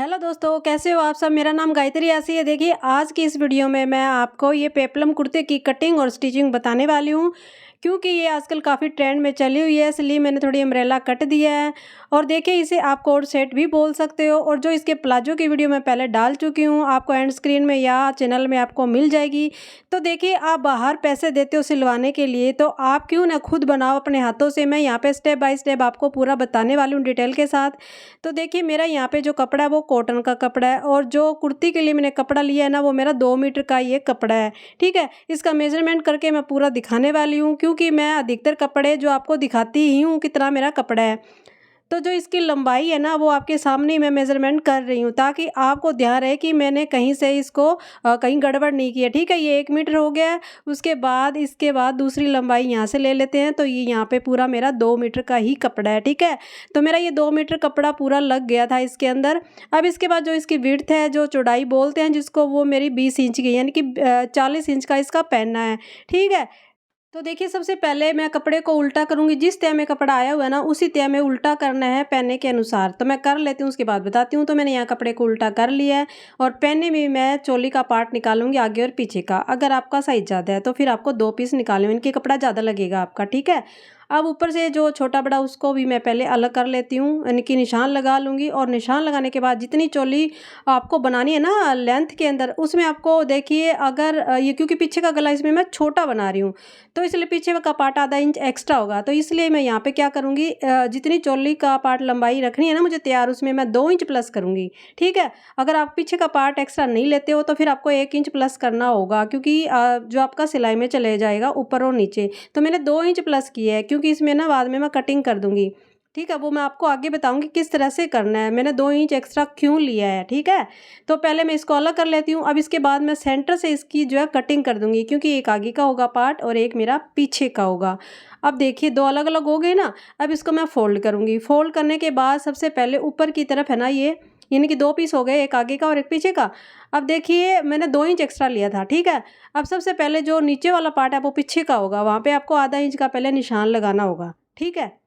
Hello दोस्तों, कैसे हो आप सब। मेरा नाम गायत्री ऐसी है। देखिए, आज की इस वीडियो में मैं आपको ये पेप्लम कुर्ते की कटिंग और स्टिचिंग बताने वाली हूँ, क्योंकि ये आजकल काफ़ी ट्रेंड में चली हुई है, इसलिए मैंने थोड़ी अम्ब्रेला कट दिया है। और देखिए, इसे आप कोट सेट भी बोल सकते हो। और जो इसके प्लाजो की वीडियो मैं पहले डाल चुकी हूँ, आपको एंड स्क्रीन में या चैनल में आपको मिल जाएगी। तो देखिए, आप बाहर पैसे देते हो सिलवाने के लिए, तो आप क्यों ना खुद बनाओ अपने हाथों से। मैं यहाँ पे स्टेप बाय स्टेप आपको पूरा बताने वाली हूँ डिटेल के साथ। तो देखिए, मेरा यहाँ पे जो कपड़ा है वो कॉटन का कपड़ा है, और जो कुर्ती के लिए मैंने कपड़ा लिया है ना, वो मेरा 2 मीटर का ये कपड़ा है। ठीक है, इसका मेजरमेंट करके मैं पूरा दिखाने वाली हूँ, क्योंकि मैं अधिकतर कपड़े जो आपको दिखाती ही हूँ कितना मेरा कपड़ा है। तो जो इसकी लंबाई है ना, वो आपके सामने ही मैं मेज़रमेंट कर रही हूँ, ताकि आपको ध्यान रहे कि मैंने कहीं से इसको कहीं गड़बड़ नहीं की है। ठीक है, ये 1 मीटर हो गया है। उसके बाद इसके बाद दूसरी लंबाई यहाँ से ले लेते हैं, तो ये यहाँ पे पूरा मेरा 2 मीटर का ही कपड़ा है। ठीक है, तो मेरा ये 2 मीटर कपड़ा पूरा लग गया था इसके अंदर। अब इसके बाद जो इसकी विड्थ है, जो चौड़ाई बोलते हैं जिसको, वो मेरी 20 इंच की, यानी कि 40 इंच का इसका पहनना है। ठीक है, तो देखिए, सबसे पहले मैं कपड़े को उल्टा करूँगी। जिस तह में कपड़ा आया हुआ है ना, उसी तह में उल्टा करना है पहनने के अनुसार। तो मैं कर लेती हूँ, उसके बाद बताती हूँ। तो मैंने यहाँ कपड़े को उल्टा कर लिया है, और पहनने में मैं चोली का पार्ट निकालूंगी आगे और पीछे का। अगर आपका साइज ज़्यादा है तो फिर आपको 2 पीस निकालने, इनकी कपड़ा ज़्यादा लगेगा आपका। ठीक है, अब ऊपर से जो छोटा बड़ा उसको भी मैं पहले अलग कर लेती हूँ, यानी कि निशान लगा लूँगी। और निशान लगाने के बाद जितनी चोली आपको बनानी है ना लेंथ के अंदर, उसमें आपको देखिए, अगर ये क्योंकि पीछे का गला इसमें मैं छोटा बना रही हूँ, तो इसलिए पीछे का पार्ट आधा इंच एक्स्ट्रा होगा। तो इसलिए मैं यहाँ पे क्या करूँगी, जितनी चोली का पार्ट लंबाई रखनी है ना मुझे तैयार, उसमें मैं 2 इंच प्लस करूँगी। ठीक है, अगर आप पीछे का पार्ट एक्स्ट्रा नहीं लेते हो तो फिर आपको 1 इंच प्लस करना होगा, क्योंकि जो आपका सिलाई में चले जाएगा ऊपर और नीचे। तो मैंने 2 इंच प्लस किया है, क्योंकि इसमें ना बाद में मैं कटिंग कर दूँगी। ठीक है, वो मैं आपको आगे बताऊँगी किस तरह से करना है, मैंने 2 इंच एक्स्ट्रा क्यों लिया है। ठीक है, तो पहले मैं इसको अलग कर लेती हूँ। अब इसके बाद मैं सेंटर से इसकी जो है कटिंग कर दूँगी, क्योंकि एक आगे का होगा पार्ट और एक मेरा पीछे का होगा। अब देखिए, 2 अलग अलग हो गए ना। अब इसको मैं फ़ोल्ड करूँगी। फ़ोल्ड करने के बाद सबसे पहले ऊपर की तरफ है ना, ये यानी कि 2 पीस हो गए, एक आगे का और एक पीछे का। अब देखिए, मैंने 2 इंच एक्स्ट्रा लिया था। ठीक है, अब सबसे पहले जो नीचे वाला पार्ट है वो पीछे का होगा, वहाँ पे आपको आधा इंच का पहले निशान लगाना होगा। ठीक है,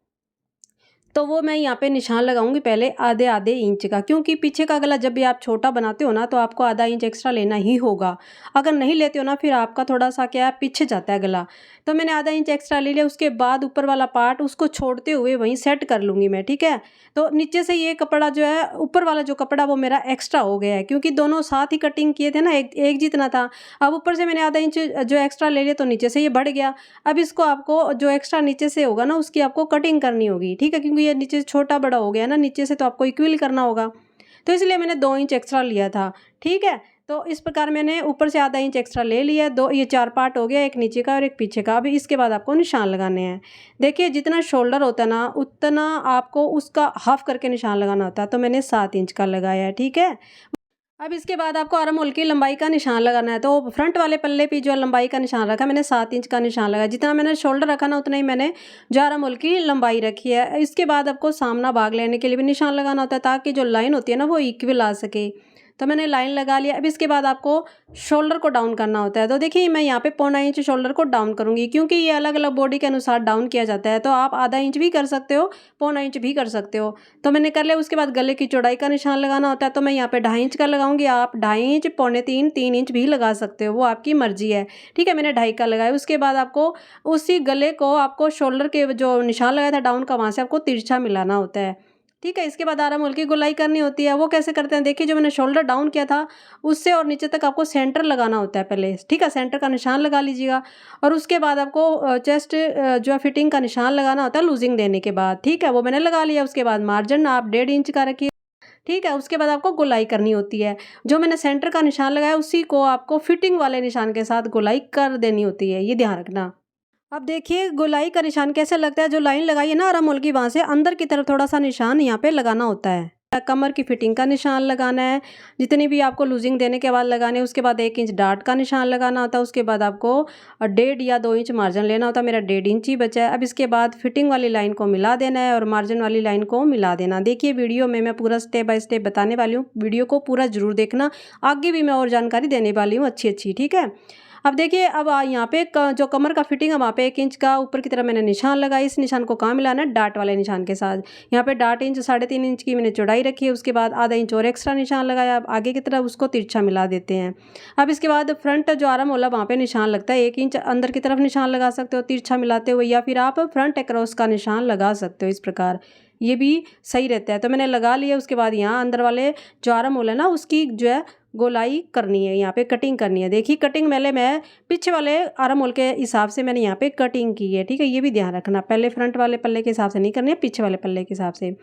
तो वो मैं यहाँ पे निशान लगाऊंगी पहले आधे आधे इंच का, क्योंकि पीछे का गला जब भी आप छोटा बनाते हो ना, तो आपको आधा इंच एक्स्ट्रा लेना ही होगा। अगर नहीं लेते हो ना, फिर आपका थोड़ा सा क्या है, पीछे जाता है गला। तो मैंने आधा इंच एक्स्ट्रा ले लिया। उसके बाद ऊपर वाला पार्ट उसको छोड़ते हुए वहीं सेट कर लूँगी मैं। ठीक है, तो नीचे से ये कपड़ा जो है, ऊपर वाला जो कपड़ा वो मेरा एक्स्ट्रा हो गया है, क्योंकि दोनों साथ ही कटिंग किए थे ना, एक एक जितना था। अब ऊपर से मैंने आधा इंच जो एक्स्ट्रा ले लिया, तो नीचे से ये बढ़ गया। अब इसको आपको जो एक्स्ट्रा नीचे से होगा ना, उसकी आपको कटिंग करनी होगी। ठीक है, क्योंकि ये नीचे से छोटा बड़ा हो गया ना नीचे से, तो आपको इक्वल करना होगा। तो इसलिए मैंने 2 इंच एक्स्ट्रा लिया था। ठीक है, तो इस प्रकार मैंने ऊपर से आधा इंच एक्स्ट्रा ले लिया। दो, ये 4 पार्ट हो गया, एक नीचे का और एक पीछे का। अभी इसके बाद आपको निशान लगाने हैं। देखिए, जितना शोल्डर होता है ना, उतना आपको उसका हाफ करके निशान लगाना होता है। तो मैंने 7 इंच का लगाया है। ठीक है, अब इसके बाद आपको आर्म होल की लंबाई का निशान लगाना है। तो फ्रंट वाले पल्ले पे जो लंबाई का निशान रखा, मैंने 7 इंच का निशान लगाया। जितना मैंने शोल्डर रखा ना, उतना ही मैंने जो आर्म होल की लंबाई रखी है। इसके बाद आपको सामना भाग लेने के लिए भी निशान लगाना होता है, ताकि जो लाइन होती है ना, वो इक्वल आ सके। तो मैंने लाइन लगा लिया। अब इसके बाद आपको शोल्डर को डाउन करना होता है। तो देखिए, मैं यहाँ पे 0.25 इंच शोल्डर को डाउन करूँगी, क्योंकि ये अलग अलग बॉडी के अनुसार डाउन किया जाता है। तो आप आधा इंच भी कर सकते हो, 0.25 इंच भी कर सकते हो। तो मैंने कर लिया। उसके बाद गले की चौड़ाई का निशान लगाना होता है। तो मैं यहाँ पे 2.5 इंच का लगाऊंगी। आप 2.5 इंच, 0.25, 3 इंच भी लगा सकते हो, वो आपकी मर्जी है। ठीक है, मैंने 2.5 का लगाया। उसके बाद आपको उसी गले को, आपको शोल्डर के जो निशान लगाया था डाउन का, वहाँ से आपको तिरछा मिलाना होता है। ठीक है, इसके बाद आर्म होल की गोलाई करनी होती है। वो कैसे करते हैं, देखिए, जो मैंने शोल्डर डाउन किया था, उससे और नीचे तक आपको सेंटर लगाना होता है पहले। ठीक है, सेंटर का निशान लगा लीजिएगा। और उसके बाद आपको चेस्ट जो है फिटिंग का निशान लगाना होता है लूजिंग देने के बाद। ठीक है, वो मैंने लगा लिया। उसके बाद मार्जिन आप 1.5 इंच का रखिए। ठीक है, उसके बाद आपको गोलाई करनी होती है। जो मैंने सेंटर का निशान लगाया, उसी को आपको फिटिंग वाले निशान के साथ गोलाई कर देनी होती है, ये ध्यान रखना। अब देखिए, गोलाई का निशान कैसे लगता है। जो लाइन लगाई है ना आर्म होल की, वहाँ से अंदर की तरफ थोड़ा सा निशान यहाँ पे लगाना होता है। कमर की फिटिंग का निशान लगाना है, जितनी भी आपको लूजिंग देने के बाद लगाने। उसके बाद 1 इंच डार्ट का निशान लगाना होता है। उसके बाद आपको 1.5 या 2 इंच मार्जिन लेना होता है। मेरा 1.5 इंच ही बचा है। अब इसके बाद फिटिंग वाली लाइन को मिला देना है और मार्जिन वाली लाइन को मिला देना। देखिए, वीडियो में मैं पूरा स्टेप बाय स्टेप बताने वाली हूँ, वीडियो को पूरा जरूर देखना। आगे भी मैं और जानकारी देने वाली हूँ अच्छी अच्छी। ठीक है, अब देखिए अब यहाँ पे जो कमर का फिटिंग है वहाँ पे 1 इंच का ऊपर की तरफ मैंने निशान लगाया। इस निशान को कहाँ मिलाना है, डाट वाले निशान के साथ। यहाँ पे डाट इंच 3.5 इंच की मैंने चौड़ाई रखी है। उसके बाद आधा इंच और एक्स्ट्रा निशान लगाया। अब आगे की तरफ उसको तिरछा मिला देते हैं। अब इसके बाद फ्रंट जो आर्म होल है वहाँ पे निशान लगता है। 1 इंच अंदर की तरफ निशान लगा सकते हो तिरछा मिलाते हुए, या फिर आप फ्रंट अक्रॉस का निशान लगा सकते हो इस प्रकार, ये भी सही रहता है। तो मैंने लगा लिया। उसके बाद यहाँ अंदर वाले जो आर्म होल है ना उसकी जो है गोलाई करनी है, यहाँ पे कटिंग करनी है। देखिए कटिंग मैं पीछे वाले आर्म होल के हिसाब से मैंने यहाँ पे कटिंग की है, ठीक है। ये भी ध्यान रखना, पहले फ्रंट वाले पल्ले के हिसाब से नहीं करनी है, पीछे वाले पल्ले के हिसाब से।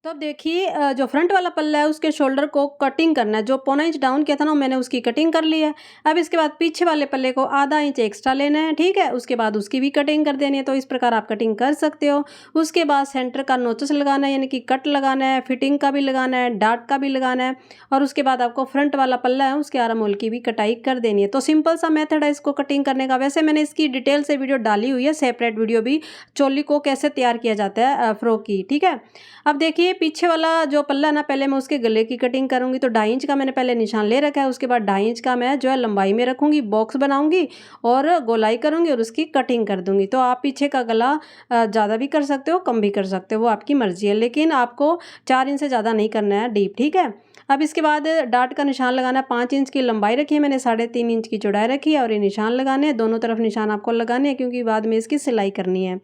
तो अब देखिए जो फ्रंट वाला पल्ला है उसके शोल्डर को कटिंग करना है। जो 1.25 इंच डाउन किया था ना मैंने उसकी कटिंग कर ली है। अब इसके बाद पीछे वाले पल्ले को आधा इंच एक्स्ट्रा लेना है, ठीक है। उसके बाद उसकी भी कटिंग कर देनी है। तो इस प्रकार आप कटिंग कर सकते हो। उसके बाद सेंटर का नोचस लगाना है, यानी कि कट लगाना है, फिटिंग का भी लगाना है, डाट का भी लगाना है। और उसके बाद आपको फ्रंट वाला पल्ला है उसके आर्म होल की भी कटाई कर देनी है। तो सिंपल सा मेथड है इसको कटिंग करने का। वैसे मैंने इसकी डिटेल से वीडियो डाली हुई है, सेपरेट वीडियो भी, चोली को कैसे तैयार किया जाता है फ्रॉक की, ठीक है। अब देखिए पीछे वाला जो पल्ला ना पहले मैं उसके गले की कटिंग करूंगी। तो 2.5 इंच का मैंने पहले निशान ले रखा है। उसके बाद 2.5 इंच का मैं जो है लंबाई में रखूंगी, बॉक्स बनाऊंगी और गोलाई करूंगी और उसकी कटिंग कर दूंगी। तो आप पीछे का गला ज़्यादा भी कर सकते हो, कम भी कर सकते हो, वो आपकी मर्जी है। लेकिन आपको 4 इंच से ज़्यादा नहीं करना है डीप, ठीक है। अब इसके बाद डाट का निशान लगाना है। 5 इंच की लंबाई रखी है मैंने, 3.5 इंच की चौड़ाई रखी है और ये निशान लगाने हैं। दोनों तरफ निशान आपको लगाने हैं क्योंकि बाद में इसकी सिलाई करनी है।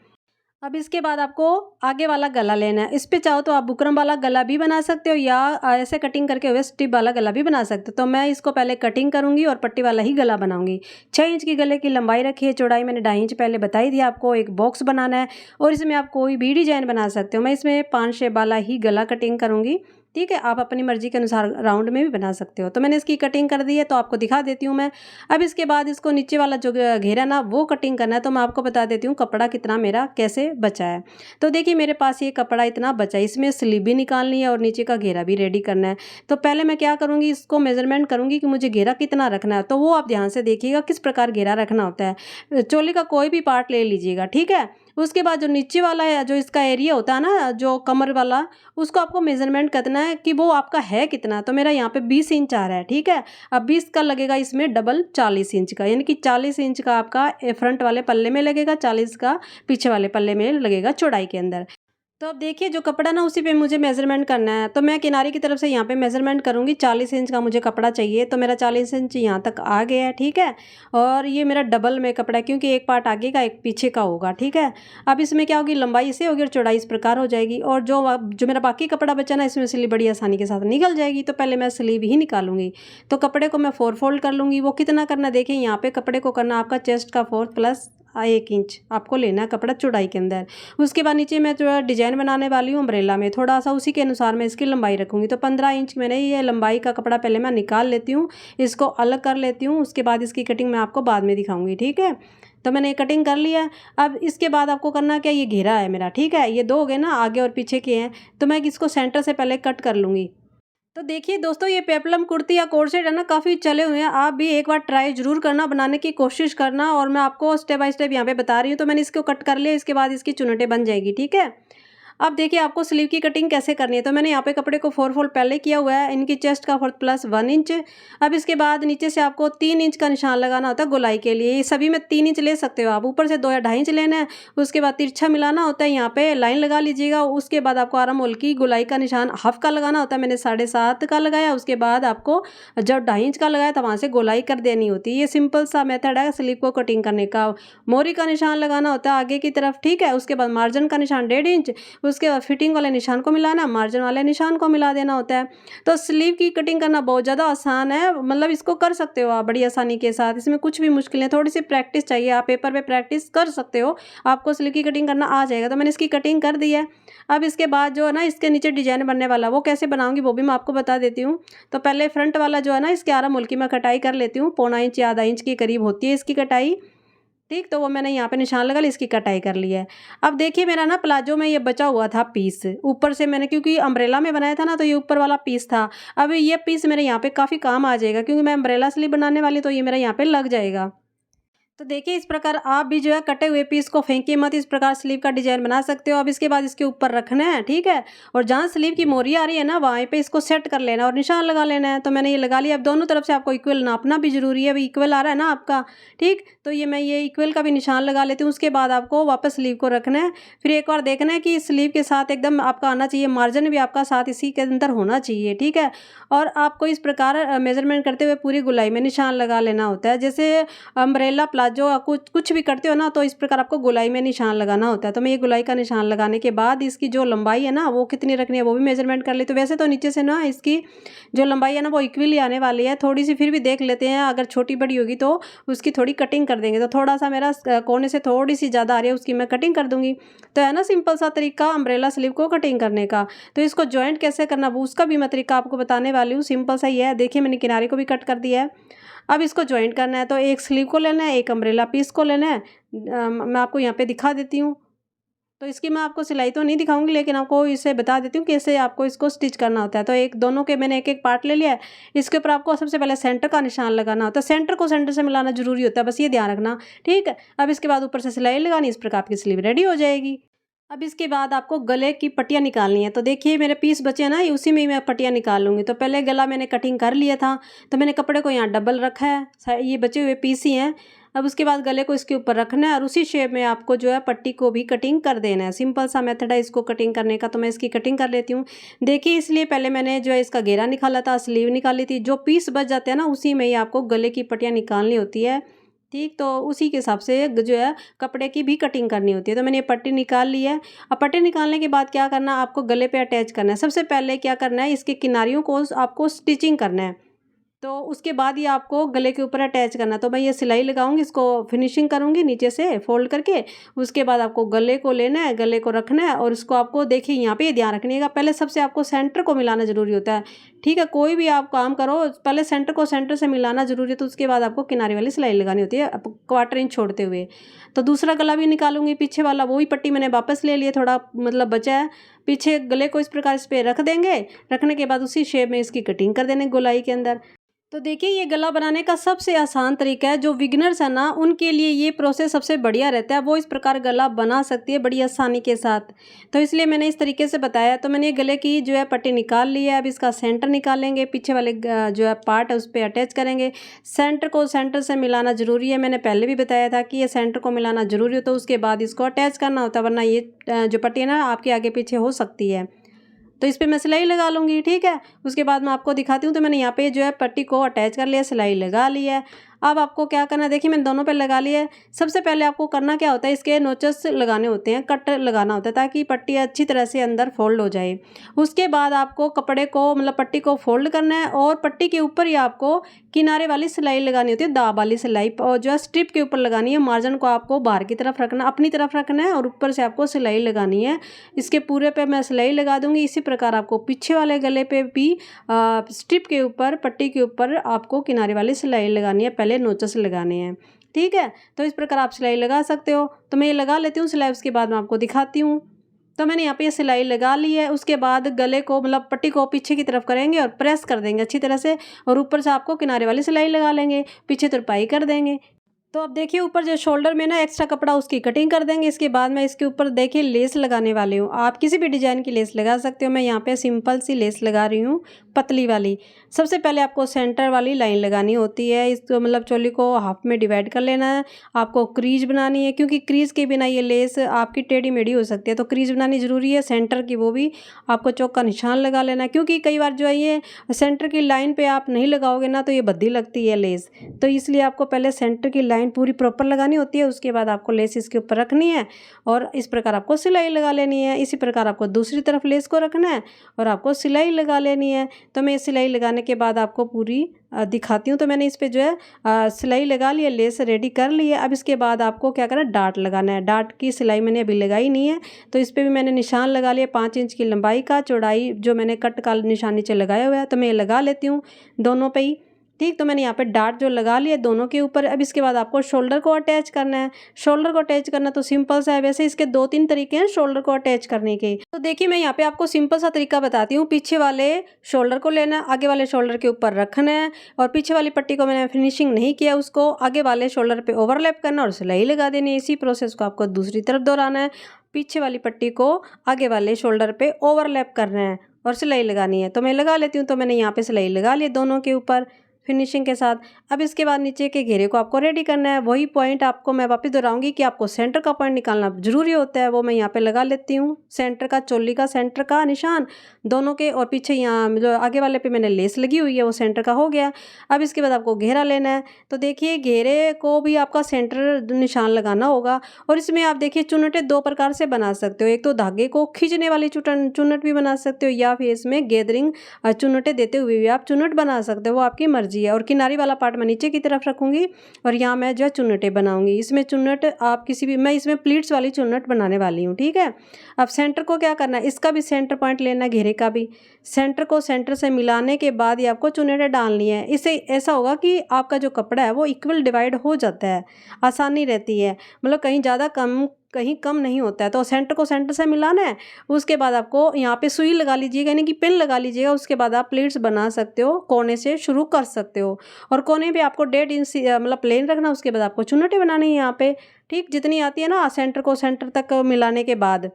अब इसके बाद आपको आगे वाला गला लेना है। इस पे चाहो तो आप बुकरम वाला गला भी बना सकते हो या ऐसे कटिंग करके वेस्ट टिप वाला गला भी बना सकते हो। तो मैं इसको पहले कटिंग करूंगी और पट्टी वाला ही गला बनाऊंगी। 6 इंच की गले की लंबाई रखी है, चौड़ाई मैंने 2.5 इंच पहले बताई थी आपको। एक बॉक्स बनाना है और इसमें आप कोई भी डिजाइन बना सकते हो। मैं इसमें 5 शेप वाला ही गला कटिंग करूंगी, ठीक है। आप अपनी मर्जी के अनुसार राउंड में भी बना सकते हो। तो मैंने इसकी कटिंग कर दी है, तो आपको दिखा देती हूँ मैं। अब इसके बाद इसको नीचे वाला जो घेरा ना वो कटिंग करना है। तो मैं आपको बता देती हूँ कपड़ा कितना मेरा कैसे बचा है। तो देखिए मेरे पास ये कपड़ा इतना बचा है, इसमें स्लीव भी निकालनी है और नीचे का घेरा भी रेडी करना है। तो पहले मैं क्या करूँगी, इसको मेजरमेंट करूँगी कि मुझे घेरा कितना रखना है। तो वो आप ध्यान से देखिएगा किस प्रकार घेरा रखना होता है। चोली का कोई भी पार्ट ले लीजिएगा, ठीक है। उसके बाद जो नीचे वाला है, जो इसका एरिया होता है ना, जो कमर वाला, उसको आपको मेजरमेंट करना है कि वो आपका है कितना। तो मेरा यहाँ पे 20 इंच आ रहा है, ठीक है। अब 20 का लगेगा इसमें डबल 40 इंच का, यानी कि 40 इंच का आपका फ्रंट वाले पल्ले में लगेगा, 40 का पीछे वाले पल्ले में लगेगा चौड़ाई के अंदर। तो अब देखिए जो कपड़ा ना उसी पे मुझे मेजरमेंट करना है। तो मैं किनारे की तरफ से यहाँ पे मेजरमेंट करूँगी। 40 इंच का मुझे कपड़ा चाहिए, तो मेरा 40 इंच यहाँ तक आ गया है, ठीक है। और ये मेरा डबल में कपड़ा है क्योंकि एक पार्ट आगे का एक पीछे का होगा, ठीक है। अब इसमें क्या होगी, लंबाई इसे होगी और चौड़ाई इस प्रकार हो जाएगी। और जो मेरा बाकी कपड़ा बचा ना इसमें स्लीव बड़ी आसानी के साथ निकल जाएगी। तो पहले मैं स्लीव ही निकालूंगी। तो कपड़े को मैं 4 फोल्ड कर लूँगी। वो कितना करना, देखिए यहाँ पे कपड़े को करना आपका चेस्ट का 4 प्लस 1 इंच आपको लेना है कपड़ा चौड़ाई के अंदर। उसके बाद नीचे मैं जो डिजाइन बनाने वाली हूँ अम्ब्रेला में, थोड़ा सा उसी के अनुसार मैं इसकी लंबाई रखूँगी। तो 15 इंच मैंने ये लंबाई का कपड़ा पहले मैं निकाल लेती हूँ, इसको अलग कर लेती हूँ। उसके बाद इसकी कटिंग मैं आपको बाद में दिखाऊंगी, ठीक है। तो मैंने कटिंग कर लिया है। अब इसके बाद आपको करना क्या, ये घेरा है मेरा, ठीक है। ये 2 हो गए ना, आगे और पीछे के हैं। तो मैं इसको सेंटर से पहले कट कर लूँगी। तो देखिए दोस्तों ये पेप्लम कुर्ती या कोट सेट है ना, काफ़ी चले हुए हैं। आप भी एक बार ट्राई जरूर करना, बनाने की कोशिश करना। और मैं आपको स्टेप बाय स्टेप यहाँ पे बता रही हूँ। तो मैंने इसको कट कर लिया, इसके बाद इसकी चुनटें बन जाएगी, ठीक है। अब देखिए आपको स्लीव की कटिंग कैसे करनी है। तो मैंने यहाँ पे कपड़े को 4 फोल्ड पहले किया हुआ है, इनकी चेस्ट का 4 प्लस 1 इंच। अब इसके बाद नीचे से आपको 3 इंच का निशान लगाना होता है गोलाई के लिए। ये सभी में 3 इंच ले सकते हो आप, ऊपर से 2 या 2.5 इंच लेना है। उसके बाद तिरछा मिलाना होता है, यहाँ पे लाइन लगा लीजिएगा। उसके बाद आपको आर्म होल की गोलाई का निशान हाफ का लगाना होता है। मैंने 7.5 का लगाया। उसके बाद आपको जब 2.5 इंच का लगाया था वहाँ से गोलाई कर देनी होती है। ये सिंपल सा मेथड है स्लीव को कटिंग करने का। मोरी का निशान लगाना होता है आगे की तरफ, ठीक है। उसके बाद मार्जिन का निशान 1.5 इंच। उसके बाद फिटिंग वाले निशान को मिलाना, मार्जिन वाले निशान को मिला देना होता है। तो स्लीव की कटिंग करना बहुत ज़्यादा आसान है, मतलब इसको कर सकते हो आप बड़ी आसानी के साथ। इसमें कुछ भी मुश्किल है, थोड़ी सी प्रैक्टिस चाहिए। आप पेपर पे प्रैक्टिस कर सकते हो, आपको स्लीव की कटिंग करना आ जाएगा। तो मैंने इसकी कटिंग कर दी है। अब इसके बाद जो है ना इसके नीचे डिजाइन बनने वाला वो कैसे बनाऊंगी वो भी मैं आपको बता देती हूँ। तो पहले फ्रंट वाला जो है ना इसके आर्म होल की मैं कटाई कर लेती हूँ। 1.25 इंच या आधा इंच के करीब होती है इसकी कटाई, ठीक। तो वो मैंने यहाँ पे निशान लगा ली, इसकी कटाई कर ली है। अब देखिए मेरा ना प्लाजो में ये बचा हुआ था पीस, ऊपर से मैंने क्योंकि अम्ब्रेला में बनाया था ना, तो ये ऊपर वाला पीस था। अब ये पीस मेरे यहाँ पे काफ़ी काम आ जाएगा क्योंकि मैं अम्ब्रेला स्लीव बनाने वाली, तो ये मेरा यहाँ पे लग जाएगा। तो देखिए इस प्रकार आप भी जो है कटे हुए पीस को फेंकिए मत, इस प्रकार स्लीव का डिजाइन बना सकते हो। अब इसके बाद इसके ऊपर रखना है, ठीक है। और जहाँ स्लीव की मोरी आ रही है ना वहीं पे इसको सेट कर लेना और निशान लगा लेना है। तो मैंने ये लगा लिया। अब दोनों तरफ से आपको इक्वल नापना भी जरूरी है, अभी इक्वल आ रहा है ना आपका, ठीक। तो ये मैं ये इक्वल का भी निशान लगा लेती हूँ। उसके बाद आपको वापस स्लीव को रखना है, फिर एक बार देखना है कि स्लीव के साथ एकदम आपका आना चाहिए, मार्जिन भी आपका साथ इसी के अंदर होना चाहिए, ठीक है। और आपको इस प्रकार मेजरमेंट करते हुए पूरी गोलाई में निशान लगा लेना होता है। जैसे अम्ब्रेला प्लाजो कुछ भी करते हो ना, तो इस प्रकार आपको गोलाई में निशान लगाना होता है। तो मैं ये गोलाई का निशान लगाने के बाद इसकी जो लंबाई है ना वो कितनी रखनी है वो भी मेजरमेंट कर लेते। वैसे तो नीचे से ना इसकी जो लंबाई है ना वो इक्वली आने वाली है, थोड़ी सी फिर भी देख लेते हैं, अगर छोटी बड़ी होगी तो उसकी थोड़ी कटिंग कर देंगे। तो थोड़ा सा मेरा कोने से थोड़ी सी ज़्यादा आ रही है, उसकी मैं कटिंग कर दूंगी। तो है ना सिंपल सा तरीका अम्ब्रेला स्लीव को कटिंग करने का। तो इसको जॉइंट कैसे करना वो उसका भी मैं तरीका आपको बताने वाली हूँ। सिंपल सा ही है, देखिए मैंने किनारे को भी कट कर दिया है। अब इसको जॉइंट करना है, तो एक स्लीव को लेना है, एक अम्ब्रेला पीस को लेना है। मैं आपको यहाँ पे दिखा देती हूँ। तो इसकी मैं आपको सिलाई तो नहीं दिखाऊंगी, लेकिन आपको इसे बता देती हूँ कैसे आपको इसको स्टिच करना होता है। तो एक दोनों के मैंने एक एक पार्ट ले लिया है। इसके ऊपर आपको सबसे पहले सेंटर का निशान लगाना होता है, सेंटर को सेंटर से मिलाना जरूरी होता है, बस ये ध्यान रखना, ठीक है। अब इसके बाद ऊपर से सिलाई लगानी, इस प्रकार आपकी स्लीव रेडी हो जाएगी। अब इसके बाद आपको गले की पट्टियाँ निकालनी है। तो देखिए मेरे पीस बचे हैं ना, ये उसी में ही मैं पट्टियाँ निकाल लूँगी। तो पहले गला मैंने कटिंग कर लिया था, तो मैंने कपड़े को यहाँ डबल रखा है, ये बचे हुए पीस ही हैं। अब उसके बाद गले को इसके ऊपर रखना है और उसी शेप में आपको जो है पट्टी को भी कटिंग कर देना है। सिंपल सा मेथड है इसको कटिंग करने का। तो मैं इसकी कटिंग कर लेती हूँ। देखिए इसलिए पहले मैंने जो है इसका घेरा निकाला था, स्लीव निकाली थी। जो पीस बच जाते हैं ना उसी में ही आपको गले की पट्टियाँ निकालनी होती है, ठीक। तो उसी के हिसाब से जो है कपड़े की भी कटिंग करनी होती है। तो मैंने ये पट्टी निकाल ली है। अब पट्टी निकालने के बाद क्या करना है, आपको गले पे अटैच करना है। सबसे पहले क्या करना है, इसके किनारियों को आपको स्टिचिंग करना है। तो उसके बाद ये आपको गले के ऊपर अटैच करना। तो मैं ये सिलाई लगाऊंगी, इसको फिनिशिंग करूंगी नीचे से फोल्ड करके। उसके बाद आपको गले को लेना है, गले को रखना है और इसको आपको देखिए यहाँ पे ध्यान रखिएगा, पहले सबसे आपको सेंटर को मिलाना जरूरी होता है, ठीक है। कोई भी आप काम करो पहले सेंटर को सेंटर से मिलाना जरूरी है। तो उसके बाद आपको किनारे वाली सिलाई लगानी होती है क्वार्टर इंच छोड़ते हुए। तो दूसरा गला भी निकालूंगी, पीछे वाला वो ही पट्टी मैंने वापस ले लिया, थोड़ा मतलब बचा है। पीछे गले को इस प्रकार इस पर रख देंगे, रखने के बाद उसी शेप में इसकी कटिंग कर देने गोलाई के अंदर। तो देखिए ये गला बनाने का सबसे आसान तरीका है, जो बिगिनर्स है ना उनके लिए ये प्रोसेस सबसे बढ़िया रहता है, वो इस प्रकार गला बना सकती है बड़ी आसानी के साथ। तो इसलिए मैंने इस तरीके से बताया। तो मैंने ये गले की जो है पट्टी निकाल ली है। अब इसका सेंटर निकालेंगे, पीछे वाले जो है पार्ट है उस पर अटैच करेंगे। सेंटर को सेंटर से मिलाना जरूरी है, मैंने पहले भी बताया था कि ये सेंटर को मिलाना जरूरी हो। तो उसके बाद इसको अटैच करना होता है, वरना ये जो पट्टी है ना आपके आगे पीछे हो सकती है। तो इस पर मैं सिलाई लगा लूँगी, ठीक है। उसके बाद मैं आपको दिखाती हूँ। तो मैंने यहाँ पे जो है पट्टी को अटैच कर लिया, सिलाई लगा ली है। अब आपको क्या करना है, देखिए मैंने दोनों पे लगा लिया है। सबसे पहले आपको करना क्या होता है, इसके नोचेस लगाने होते हैं, कट लगाना होता है ताकि पट्टी अच्छी तरह से अंदर फोल्ड हो जाए। उसके बाद आपको कपड़े को मतलब पट्टी को फोल्ड करना है और पट्टी के ऊपर ही आपको किनारे वाली सिलाई लगानी होती है, दाब वाली सिलाई, और जो है स्ट्रिप के ऊपर लगानी है। मार्जिन को आपको बाहर की तरफ रखना, अपनी तरफ रखना है और ऊपर से आपको सिलाई लगानी है। इसके पूरे पे मैं सिलाई लगा दूंगी। इसी प्रकार आपको पीछे वाले गले पे भी स्ट्रिप के ऊपर पट्टी के ऊपर आपको किनारे वाली सिलाई लगानी है, पहले नोचेस लगाने हैं, ठीक है। तो इस प्रकार आप सिलाई लगा सकते हो। तो मैं ये लगा लेती हूँ सिलाई, उसके बाद मैं आपको दिखाती हूँ। तो मैंने यहाँ पे ये सिलाई लगा ली है। उसके बाद गले को मतलब पट्टी को पीछे की तरफ करेंगे और प्रेस कर देंगे अच्छी तरह से, और ऊपर से आपको किनारे वाली सिलाई लगा लेंगे, पीछे तुरपाई कर देंगे। तो अब देखिए ऊपर जो शोल्डर में ना एक्स्ट्रा कपड़ा उसकी कटिंग कर देंगे। इसके बाद मैं इसके ऊपर देखिए लेस लगाने वाली हूँ। आप किसी भी डिजाइन की लेस लगा सकते हो, मैं यहाँ पे सिंपल सी लेस लगा रही हूँ, पतली वाली। सबसे पहले आपको सेंटर वाली लाइन लगानी होती है, इस मतलब चोली को हाफ में डिवाइड कर लेना है। आपको क्रीज बनानी है, क्योंकि क्रीज के बिना ये लेस आपकी टेढ़ी मेढ़ी हो सकती है, तो क्रीज बनानी जरूरी है। सेंटर की वो भी आपको चौक का निशान लगा लेना है, क्योंकि कई बार जो है ये सेंटर की लाइन पे आप नहीं लगाओगे ना तो ये भद्दी लगती है लेस। तो इसलिए आपको पहले सेंटर की लाइन पूरी प्रॉपर लगानी होती है। उसके बाद आपको लेस इसके ऊपर रखनी है और इस प्रकार आपको सिलाई लगा लेनी है। इसी प्रकार आपको दूसरी तरफ लेस को रखना है और आपको सिलाई लगा लेनी है। तो मैं सिलाई लगाने के बाद आपको पूरी दिखाती हूँ। तो मैंने इस पे जो है सिलाई लगा ली है, लेस रेडी कर ली है। अब इसके बाद आपको क्या करना है, डार्ट लगाना है। डार्ट की सिलाई मैंने अभी लगाई नहीं है, तो इस पर भी मैंने निशान लगा लिया 5 इंच की लंबाई का, चौड़ाई जो मैंने कट का निशान नीचे लगाया हुआ है। तो मैं लगा लेती हूँ दोनों पे ही, ठीक। तो मैंने यहाँ पे डार्ट जो लगा लिया दोनों के ऊपर। अब इसके बाद आपको शोल्डर को अटैच करना है। शोल्डर को अटैच करना तो सिंपल सा है, वैसे इसके 2-3 तरीके हैं शोल्डर को अटैच करने के। तो देखिए मैं यहाँ पे आपको सिंपल सा तरीका बताती हूँ। पीछे वाले शोल्डर को लेना है, आगे वाले शोल्डर के ऊपर रखना है और पीछे वाली पट्टी को मैंने फिनिशिंग नहीं किया, उसको आगे वाले शोल्डर पे ओवरलैप करना और सिलाई लगा देनी है। इसी प्रोसेस को आपको दूसरी तरफ दोहराना है। पीछे वाली पट्टी को आगे वाले शोल्डर पे ओवरलैप करना है और सिलाई लगानी है। तो मैं लगा लेती हूँ। तो मैंने यहाँ पे सिलाई लगा ली दोनों के ऊपर फिनिशिंग के साथ। अब इसके बाद नीचे के घेरे को आपको रेडी करना है। वही पॉइंट आपको मैं वापस दोहराऊंगी कि आपको सेंटर का पॉइंट निकालना जरूरी होता है। वो मैं यहाँ पे लगा लेती हूँ, सेंटर का, चोली का सेंटर का निशान दोनों के। और पीछे यहाँ जो आगे वाले पे मैंने लेस लगी हुई है वो सेंटर का हो गया। अब इसके बाद आपको घेरा लेना है। तो देखिए घेरे को भी आपका सेंटर निशान लगाना होगा। और इसमें आप देखिए चुन्नटें 2 प्रकार से बना सकते हो। एक तो धागे को खींचने वाली चुन्नट भी बना सकते हो, या फिर इसमें गैदरिंग चुन्नटें देते हुए भी आप चुन्नट बना सकते हो, वो आपकी मर्जी है। और किनारी वाला पार्ट मैं नीचे की तरफ रखूंगी और यहाँ मैं जो है चुन्नटें बनाऊंगी। इसमें चुन्नट आप किसी भी, मैं इसमें प्लीट्स वाली चुन्नट बनाने वाली हूँ। ठीक है। अब सेंटर को क्या करना है, इसका भी सेंटर पॉइंट लेना है, घेरे का भी। सेंटर को सेंटर से मिलाने के बाद ही आपको चुन्नटें डालनी है। इससे ऐसा होगा कि आपका जो कपड़ा है वो इक्वल डिवाइड हो जाता है, आसानी रहती है, मतलब कहीं ज़्यादा कम कहीं कम नहीं होता है। तो सेंटर को सेंटर से मिलाना है। उसके बाद आपको यहाँ पे सुई लगा लीजिएगा, यानी कि पिन लगा लीजिएगा। उसके बाद आप प्लीट्स बना सकते हो, कोने से शुरू कर सकते हो। और कोने पे आपको 1.5 इंच मतलब प्लेन रखना। उसके बाद आपको चुन्नटें बनानी है यहाँ पे। ठीक, जितनी आती है ना सेंटर को सेंटर तक मिलाने के बाद।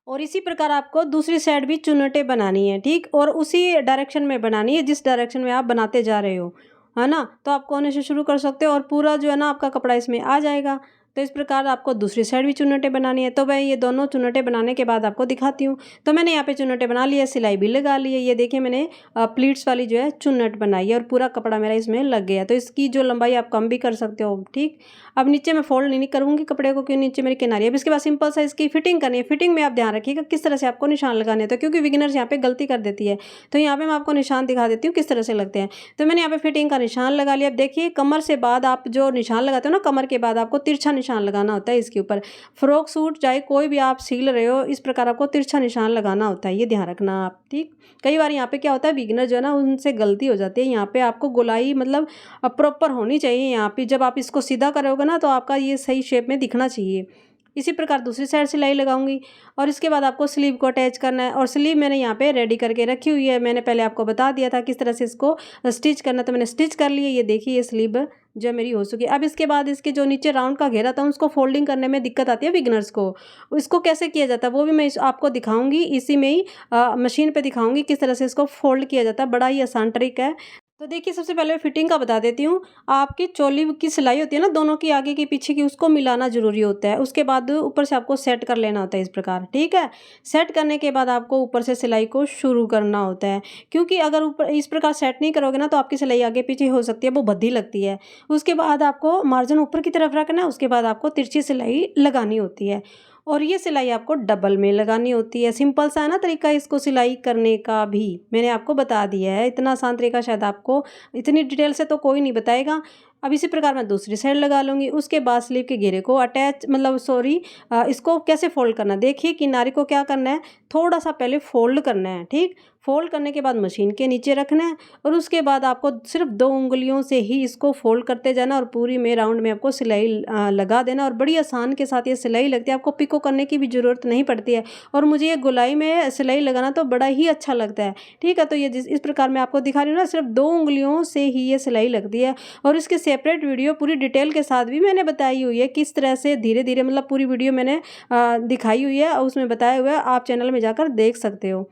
और इसी प्रकार आपको दूसरी साइड भी चुन्नटें बनानी है। ठीक, और उसी डायरेक्शन में बनानी है जिस डायरेक्शन में आप बनाते जा रहे हो, है ना। तो आप कोने से शुरू कर सकते हो और पूरा जो है ना आपका कपड़ा इसमें आ जाएगा। तो इस प्रकार आपको दूसरी साइड भी चुन्नटें बनानी है। तो मैं ये दोनों चुन्नटें बनाने के बाद आपको दिखाती हूँ। तो मैंने यहाँ पे चुन्नटें बना ली है, सिलाई भी लगा ली है। ये देखिए मैंने प्लीट्स वाली जो है चुन्नट बनाई है और पूरा कपड़ा मेरा इसमें लग गया। तो इसकी जो लंबाई आप कम भी कर सकते हो। ठीक, अब नीचे मैं फोल्ड नहीं करूँगी कपड़े को, क्योंकि नीचे मेरी किनारी है। अब इसके बाद सिंपल सा इसकी फिटिंग करनी है। फिटिंग में आप ध्यान रखिएगा किस तरह से आपको निशान लगाने हैं, तो क्योंकि बिगिनर्स यहाँ पे गलती कर देती है। तो यहाँ पे मैं आपको निशान दिखा देती हूँ किस तरह से लगते हैं। तो मैंने यहाँ पे फिटिंग का निशान लगा लिया। अब देखिए कमर से बाद आप जो निशान लगाते हो ना, कमर के बाद आपको तिरछा निशान लगाना होता है इसके ऊपर। फ्रॉक सूट चाहे कोई भी आप सिल रहे हो, इस प्रकार आपको तिरछा निशान लगाना होता है, ये ध्यान रखना आप। ठीक, कई बार यहाँ पे क्या होता है बिगिनर जो है ना उनसे गलती हो जाती है। यहाँ पे आपको गोलाई मतलब प्रॉपर होनी चाहिए। यहाँ पे जब आप इसको सीधा करोगे ना तो आपका ये सही शेप में दिखना चाहिए। इसी प्रकार दूसरी साइड सिलाई लगाऊंगी और इसके बाद आपको स्लीव को अटैच करना है। और स्लीव मैंने यहाँ पे रेडी करके रखी हुई है। मैंने पहले आपको बता दिया था किस तरह से इसको स्टिच करना, तो मैंने स्टिच कर ली है। ये देखिए ये स्लीव जो मेरी हो चुकी है। अब इसके बाद इसके जो नीचे राउंड का घेरा था उसको फोल्डिंग करने में दिक्कत आती है बिगिनर्स को। इसको कैसे किया जाता है वो भी मैं आपको दिखाऊंगी, इसी में ही मशीन पे दिखाऊंगी किस तरह से इसको फोल्ड किया जाता है। बड़ा ही आसान ट्रिक है। तो देखिए सबसे पहले फिटिंग का बता देती हूँ। आपकी चोली की सिलाई होती है ना, दोनों की आगे की पीछे की, उसको मिलाना जरूरी होता है। उसके बाद ऊपर से आपको सेट कर लेना होता है इस प्रकार। ठीक है, सेट करने के बाद आपको ऊपर से सिलाई को शुरू करना होता है, क्योंकि अगर ऊपर इस प्रकार सेट नहीं करोगे ना तो आपकी सिलाई आगे पीछे हो सकती है, वो भद्दी लगती है। उसके बाद आपको मार्जिन ऊपर की तरफ रखना है। उसके बाद आपको तिरछी सिलाई लगानी होती है और ये सिलाई आपको डबल में लगानी होती है। सिंपल सा है ना तरीका इसको सिलाई करने का, भी मैंने आपको बता दिया है। इतना आसान तरीका शायद आपको इतनी डिटेल से तो कोई नहीं बताएगा। अब इसी प्रकार मैं दूसरी साइड लगा लूँगी। उसके बाद स्लीव के घेरे को अटैच मतलब इसको कैसे फोल्ड करना, देखिए किनारे को क्या करना है, थोड़ा सा पहले फोल्ड करना है। ठीक, फोल्ड करने के बाद मशीन के नीचे रखना है और उसके बाद आपको सिर्फ 2 उंगलियों से ही इसको फोल्ड करते जाना और पूरी में राउंड में आपको सिलाई लगा देना। और बड़ी आसान के साथ ये सिलाई लगती है, आपको पिको करने की भी ज़रूरत नहीं पड़ती है। और मुझे ये गोलाई में सिलाई लगाना तो बड़ा ही अच्छा लगता है। ठीक है, तो ये इस प्रकार मैं आपको दिखा रही हूँ ना, सिर्फ 2 उंगलियों से ही ये सिलाई लगती है। और इसके सेपरेट वीडियो पूरी डिटेल के साथ भी मैंने बताई हुई है, किस तरह से धीरे धीरे मतलब पूरी वीडियो मैंने दिखाई हुई है और उसमें बताया हुआ है। आप चैनल में जाकर देख सकते हो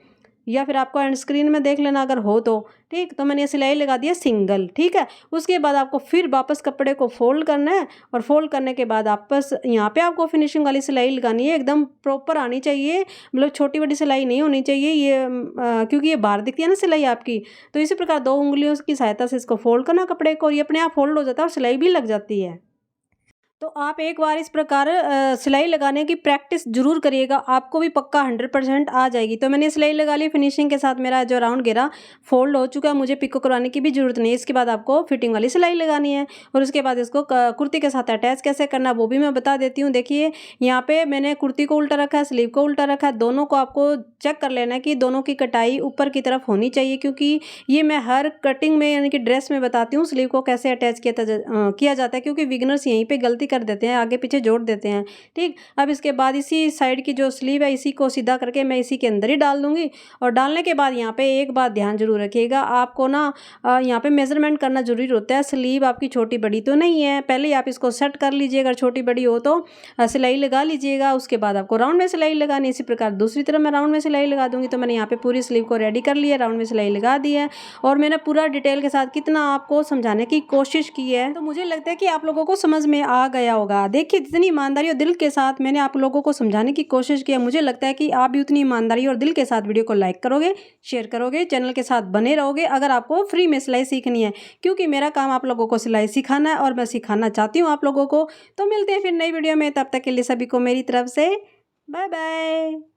या फिर आपको एंड स्क्रीन में देख लेना अगर हो तो। ठीक, तो मैंने ये सिलाई लगा दिया सिंगल। ठीक है, उसके बाद आपको फिर वापस कपड़े को फोल्ड करना है और फोल्ड करने के बाद वापस यहाँ पे आपको फिनिशिंग वाली सिलाई लगानी है। एकदम प्रॉपर आनी चाहिए, मतलब छोटी बड़ी सिलाई नहीं होनी चाहिए ये क्योंकि ये बाहर दिखती है ना सिलाई आपकी। तो इसी प्रकार 2 उंगलियों की सहायता से इसको फोल्ड करना कपड़े को, और ये अपने आप फोल्ड हो जाता है और सिलाई भी लग जाती है। तो आप एक बार इस प्रकार सिलाई लगाने की प्रैक्टिस ज़रूर करिएगा, आपको भी पक्का 100% आ जाएगी। तो मैंने सिलाई लगा ली फिनिशिंग के साथ, मेरा जो राउंड घेरा फोल्ड हो चुका है, मुझे पिको करवाने की भी ज़रूरत नहीं है। इसके बाद आपको फिटिंग वाली सिलाई लगानी है और उसके बाद इसको कुर्ती के साथ अटैच कैसे करना वो भी मैं बता देती हूँ। देखिए यहाँ पे मैंने कुर्ती को उल्टा रखा है, स्लीव को उल्टा रखा है, दोनों को आपको चेक कर लेना है कि दोनों की कटाई ऊपर की तरफ होनी चाहिए, क्योंकि ये मैं हर कटिंग में यानी कि ड्रेस में बताती हूँ स्लीव को कैसे अटैच किया जाता है, क्योंकि बिगिनर्स यहीं पे गलती कर देते हैं, आगे पीछे जोड़ देते हैं। ठीक, अब इसके बाद इसी साइड की जो स्लीव है इसी को सीधा करके मैं इसी के अंदर ही डाल दूंगी। और डालने के बाद यहाँ पे एक बात ध्यान जरूर रखिएगा, आपको ना यहाँ पे मेजरमेंट करना जरूरी होता है। स्लीव आपकी छोटी बड़ी तो नहीं है, पहले ही आप इसको सेट कर लीजिए, अगर छोटी बड़ी हो तो सिलाई लगा लीजिएगा। उसके बाद आपको राउंड में सिलाई लगानी, इसी प्रकार दूसरी तरफ मैं राउंड में सिलाई लगा दूंगी। तो मैंने यहाँ पे पूरी स्लीव को रेडी कर लिया, राउंड में सिलाई लगा दी है और मैंने पूरा डिटेल के साथ कितना आपको समझाने की कोशिश की है, तो मुझे लगता है कि आप लोगों को समझ में आ गया होगा। देखिए जितनी ईमानदारी और दिल के साथ मैंने आप लोगों को समझाने की कोशिश की है, मुझे लगता है कि आप भी उतनी ईमानदारी और दिल के साथ वीडियो को लाइक करोगे, शेयर करोगे, चैनल के साथ बने रहोगे अगर आपको फ्री में सिलाई सीखनी है, क्योंकि मेरा काम आप लोगों को सिलाई सिखाना है और मैं सिखाना चाहती हूँ आप लोगों को। तो मिलते हैं फिर नई वीडियो में, तब तक के लिए सभी को मेरी तरफ से बाय बाय।